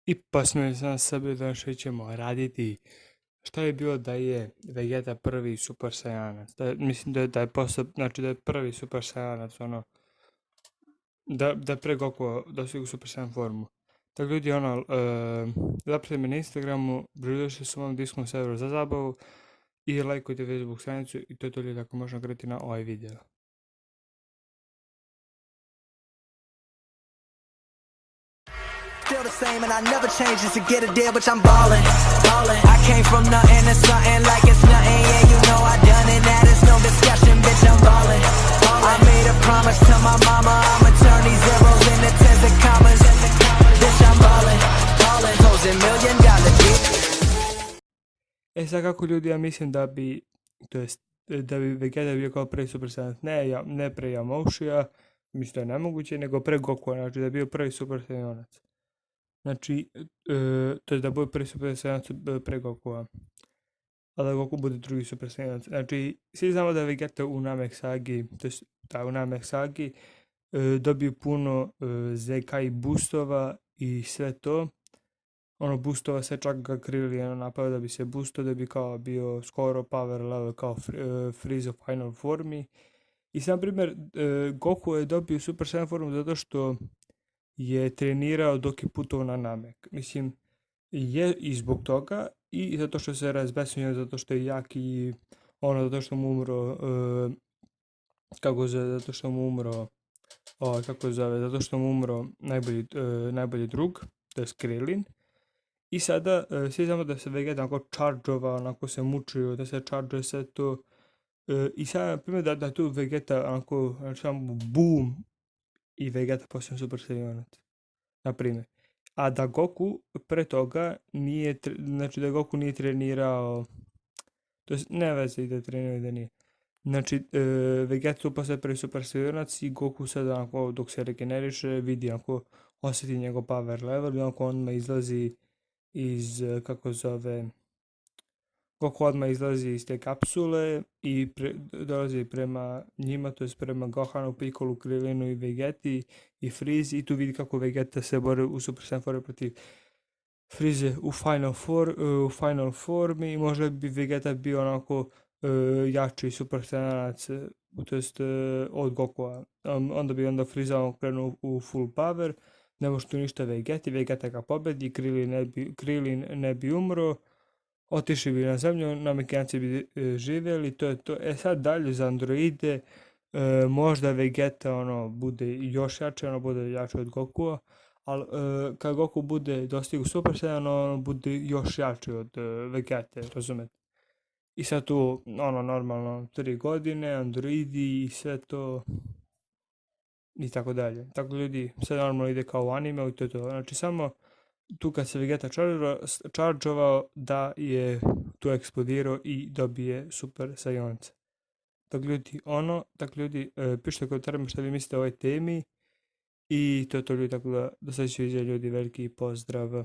I posljedno sam sebi da što ćemo raditi. Šta je bilo da je Vegeta prvi Super Saiyanac? Mislim da je znači da je prvi Super Saiyanac, ono, da je pre Goku dostigao Super Saiyan formu. Tako ljudi, ono, zapratite me na Instagramu, pridružite se u mom Discord serveru za zabavu i lajkujte Facebook stranicu i to je to ljudi ako možemo gledati na ovaj video. Still the same and I never change just to get a deal, bitch, I'm ballin', ballin'. I came from nothing to something like it's nothing, yeah, you know I done it, that is no discussion, bitch, I'm ballin', ballin'. I made a promise to my mama, I'ma turn these zeros into tens of commas, bitch, I'm ballin', ballin'. $1 million deal. E sad kako ljudi, ja mislim da bi, da bi Vegeta bio kao prvi Super Saiyan, ne pre Yamoshija, mislim da je nemoguće, nego pre Goku, znači da je bio prvi Super Saiyanac. Znači, to je da bude prvi Super Saiyanac pre Gokua, a da Goku bude drugi Super Saiyanac. Znači, svi znamo da je Vegeta u Namek Sagi, to jest da u Namek Sagi dobio puno ZK i boostova i sve to. Ono boostova se čak ga Krillin napao da bi se boostao, da bi kao bio skoro power level kao Freeze u final formi. I sam primjer, Goku je dobio Super Saiyan formu zato što je trenirao dok je putovao na Namek. Mislim, je i zbog toga i zato što se razbesnio, zato što je jak i ono, zato što mu umro, zato što mu umro, zato što mu umro najbolji drug, to je Krillin. I sada svi znamo da se Vegeta onako chargeova, onako se mučio, da se chargeuje sve to. I sada, na primjer, da tu Vegeta onako, samo boom, i Vegeta postane Super Saiyanac, na primjer. A da Goku pre toga nije, znači da Goku nije trenirao, to jest ne veze i da trenirao i da nije. Znači, Vegeta tu postaje prvi Super Saiyanac i Goku sada onako dok se regeneriše vidi onako, osjeti njegov power level i onako on izlazi iz, Goku odmah izlazi iz te kapsule i dolazi prema njima, to je prema Gohanu, Piccolu, Krillinu i Vegeti i Frizi i tu vidi kako Vegeta se bori u Super Saiyan formi protiv Frize u final formi i možda bi Vegeta bio onako jači Super Saiyanac, to jest od Gokua. Onda bi Friza krenuo u full power, ne može tu ništa Vegeta ga pobedi, Krillin ne bi umro, otišli bi na zemlju, Namekijanci bi živjeli, to je to. E sad dalje za androide, možda Vegeta ono bude još jače, ono bude jače od Gokua, ali kad Goku bude dostigao Super Saiyan, ono bude još jači od Vegete, razumete? I sad tu, ono, normalno, 3 godine, androidi i sve to, i tako dalje. Tako ljudi, sve normalno ide kao u anime i to je to. Znači samo tu kad se Vegeta chargeovao da je tu eksplodirao i dobije Super Saiyanca. Tako ljudi, pišite u komentarima što vi mislite o ovoj temi i to je to ljudi, tako da do sljedećeg videa ljudi, veliki pozdrav.